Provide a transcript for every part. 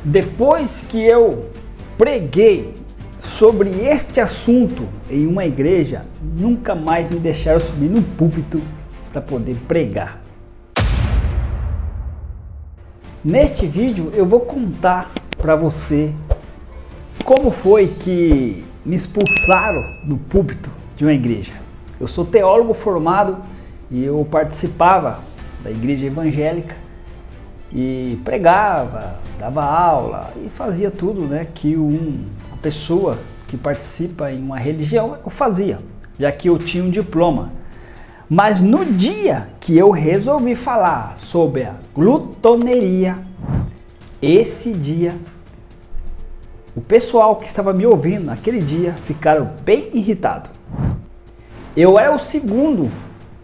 Depois que eu preguei sobre este assunto em uma igreja, nunca mais me deixaram subir no púlpito para poder pregar. Neste vídeo eu vou contar para você como foi que me expulsaram do púlpito de uma igreja. Eu sou teólogo formado e eu participava da igreja evangélica e pregava, dava aula e fazia tudo, né, que uma pessoa que participa em uma religião eu fazia, já que eu tinha um diploma. Mas no dia que eu resolvi falar sobre a glutoneria, esse dia, o pessoal que estava me ouvindo naquele dia ficaram bem irritados. Eu era o segundo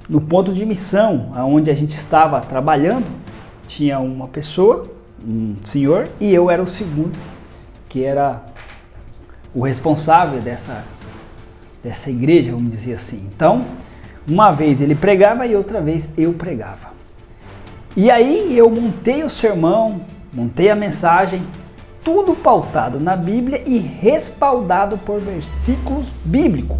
no ponto de missão, onde a gente estava trabalhando. Tinha uma pessoa, um senhor, e eu era o segundo, que era o responsável dessa igreja, vamos dizer assim. Então, uma vez ele pregava e outra vez eu pregava. E aí eu montei o sermão, montei a mensagem, tudo pautado na Bíblia e respaldado por versículos bíblicos.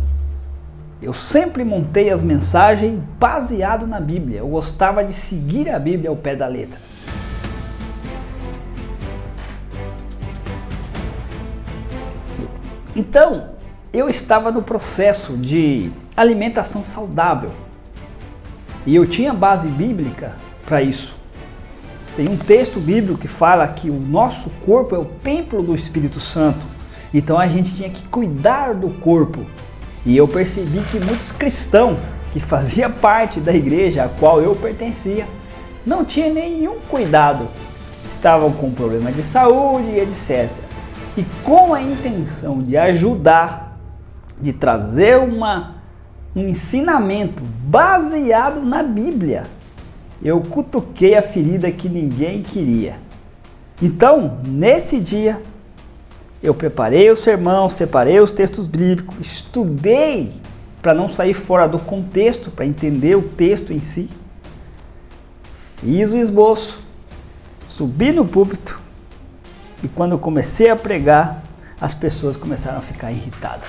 Eu sempre montei as mensagens baseado na Bíblia. Eu gostava de seguir a Bíblia ao pé da letra. Então, eu estava no processo de alimentação saudável. E eu tinha base bíblica para isso. Tem um texto bíblico que fala que o nosso corpo é o templo do Espírito Santo. Então a gente tinha que cuidar do corpo. E eu percebi que muitos cristãos que faziam parte da igreja a qual eu pertencia não tinham nenhum cuidado. Estavam com problema de saúde e etc. E com a intenção de ajudar, de trazer um ensinamento baseado na Bíblia, eu cutuquei a ferida que ninguém queria. Então, nesse dia, eu preparei o sermão, separei os textos bíblicos, estudei para não sair fora do contexto, para entender o texto em si. Fiz o esboço, subi no púlpito e quando eu comecei a pregar, as pessoas começaram a ficar irritadas.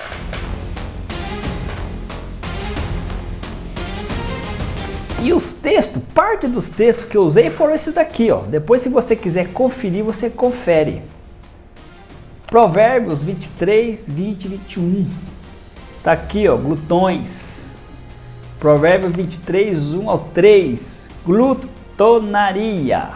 E os textos, parte dos textos que eu usei foram esses daqui, ó. Depois, se você quiser conferir, você confere. Provérbios 23, 20 e 21. Tá aqui, ó, glutões. Provérbios 23, 1 ao 3. Glutonaria.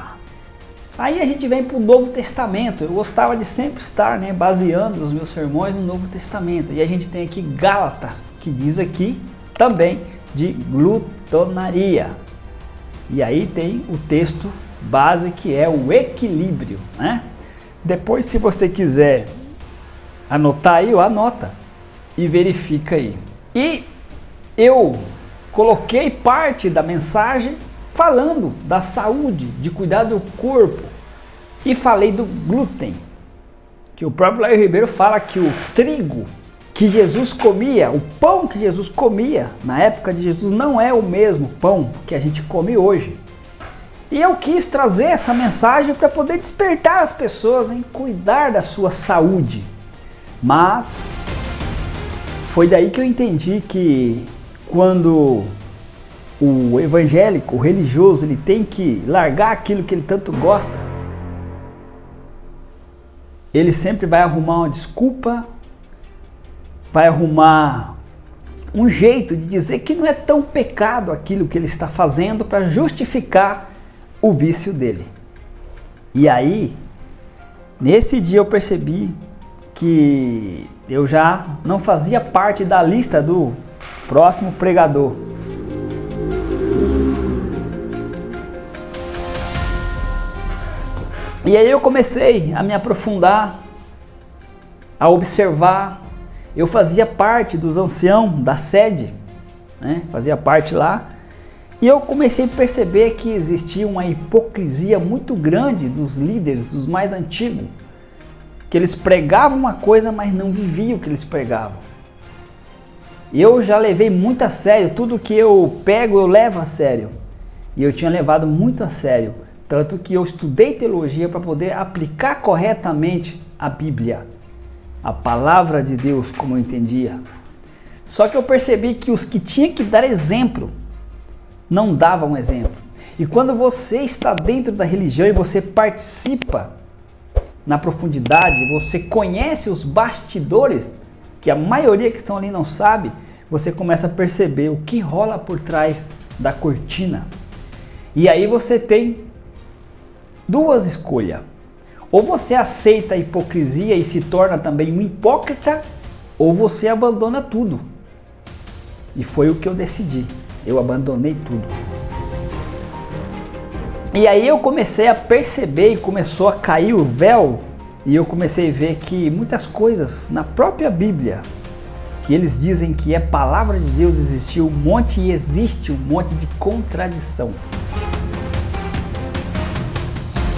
Aí a gente vem para o Novo Testamento. Eu gostava de sempre estar, né, baseando os meus sermões no Novo Testamento. E a gente tem aqui Gálatas, que diz aqui também de glutonaria. E aí tem o texto base que é o equilíbrio, né? Depois, se você quiser anotar aí, anota e verifica aí. E eu coloquei parte da mensagem falando da saúde, de cuidar do corpo. E falei do glúten, que o próprio Laio Ribeiro fala que o trigo que Jesus comia, o pão que Jesus comia na época de Jesus não é o mesmo pão que a gente come hoje. E eu quis trazer essa mensagem para poder despertar as pessoas em cuidar da sua saúde. Mas foi daí que eu entendi que quando o evangélico, o religioso, ele tem que largar aquilo que ele tanto gosta, ele sempre vai arrumar uma desculpa, vai arrumar um jeito de dizer que não é tão pecado aquilo que ele está fazendo para justificar o vício dele. E aí, nesse dia eu percebi que eu já não fazia parte da lista do próximo pregador. E aí eu comecei a me aprofundar, a observar. Eu fazia parte dos anciãos da sede, né? Fazia parte lá. E eu comecei a perceber que existia uma hipocrisia muito grande dos líderes, dos mais antigos, que eles pregavam uma coisa, mas não viviam o que eles pregavam. Eu já levei muito a sério, tudo que eu pego eu levo a sério. E eu tinha levado muito a sério Tanto que eu estudei teologia para poder aplicar corretamente a Bíblia, a palavra de Deus, como eu entendia. Só que eu percebi que os que tinham que dar exemplo não davam exemplo. E quando você está dentro da religião e você participa na profundidade, você conhece os bastidores, que a maioria que estão ali não sabe, você começa a perceber o que rola por trás da cortina. E aí você tem duas escolhas. Ou você aceita a hipocrisia e se torna também um hipócrita, ou você abandona tudo. E foi o que eu decidi. Eu abandonei tudo. E aí eu comecei a perceber e começou a cair o véu. E eu comecei a ver que muitas coisas na própria Bíblia, que eles dizem que é palavra de Deus, existiu um monte e existe um monte de contradição.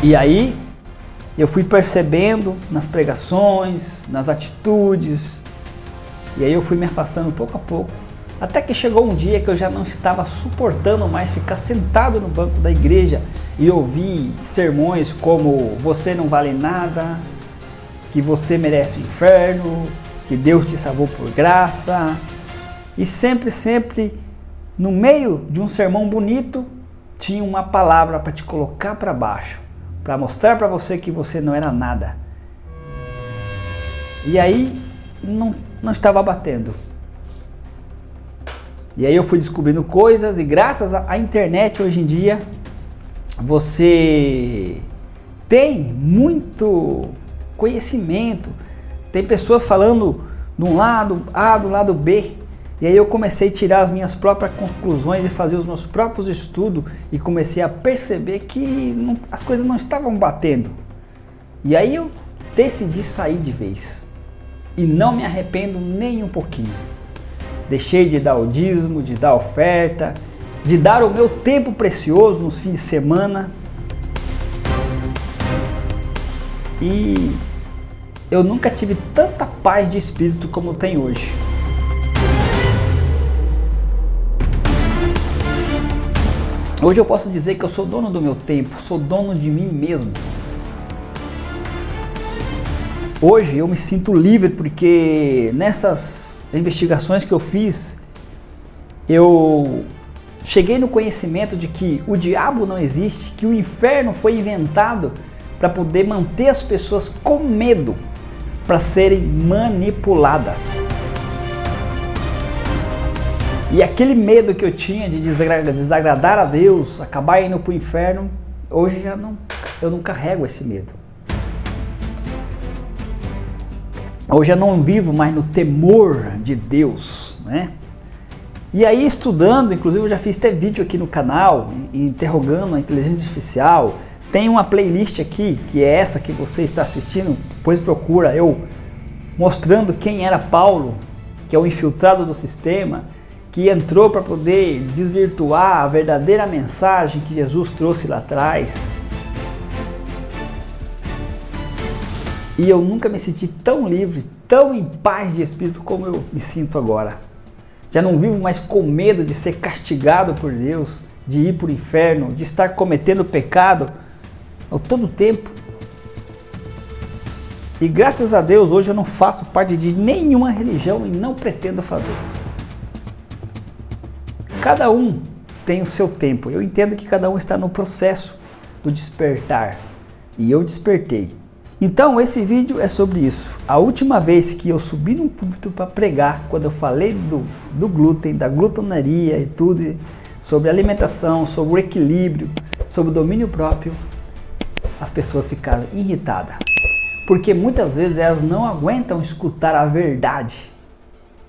E aí eu fui percebendo nas pregações, nas atitudes, e aí eu fui me afastando pouco a pouco, até que chegou um dia que eu já não estava suportando mais ficar sentado no banco da igreja e ouvir sermões como você não vale nada, que você merece o inferno, que Deus te salvou por graça, e sempre no meio de um sermão bonito tinha uma palavra para te colocar para baixo, para mostrar para você que você não era nada. E aí não estava batendo. E aí eu fui descobrindo coisas, e graças à internet hoje em dia você tem muito conhecimento, tem pessoas falando do lado A, do lado B, e aí eu comecei a tirar as minhas próprias conclusões e fazer os meus próprios estudos, e comecei a perceber que as coisas não estavam batendo. E aí eu decidi sair de vez, e não me arrependo nem um pouquinho. Deixei de dar o dízimo, de dar oferta, de dar o meu tempo precioso nos fins de semana. E eu nunca tive tanta paz de espírito como tenho hoje. Hoje eu posso dizer que eu sou dono do meu tempo, sou dono de mim mesmo. Hoje eu me sinto livre porque nessas investigações que eu fiz, eu cheguei no conhecimento de que o diabo não existe, que o inferno foi inventado para poder manter as pessoas com medo, para serem manipuladas. E aquele medo que eu tinha de desagradar a Deus, acabar indo para o inferno, hoje eu não carrego esse medo. Hoje eu não vivo mais no temor de Deus, né? E aí estudando, inclusive eu já fiz até vídeo aqui no canal, interrogando a inteligência artificial. Tem uma playlist aqui, que é essa que você está assistindo, depois procura eu mostrando quem era Paulo, que é o infiltrado do sistema, que entrou para poder desvirtuar a verdadeira mensagem que Jesus trouxe lá atrás. E eu nunca me senti tão livre, tão em paz de espírito como eu me sinto agora. Já não vivo mais com medo de ser castigado por Deus, de ir para o inferno, de estar cometendo pecado a todo tempo. E graças a Deus hoje eu não faço parte de nenhuma religião e não pretendo fazer. Cada um tem o seu tempo. Eu entendo que cada um está no processo do despertar. E eu despertei. Então esse vídeo é sobre isso. A última vez que eu subi num púlpito para pregar, quando eu falei do glúten, da glutonaria e tudo, sobre alimentação, sobre o equilíbrio, sobre o domínio próprio, as pessoas ficaram irritadas. Porque muitas vezes elas não aguentam escutar a verdade.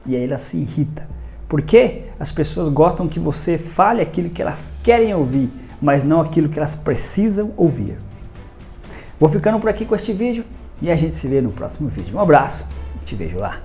E aí elas se irritam. Porque as pessoas gostam que você fale aquilo que elas querem ouvir, mas não aquilo que elas precisam ouvir. Vou ficando por aqui com este vídeo e a gente se vê no próximo vídeo. Um abraço e te vejo lá.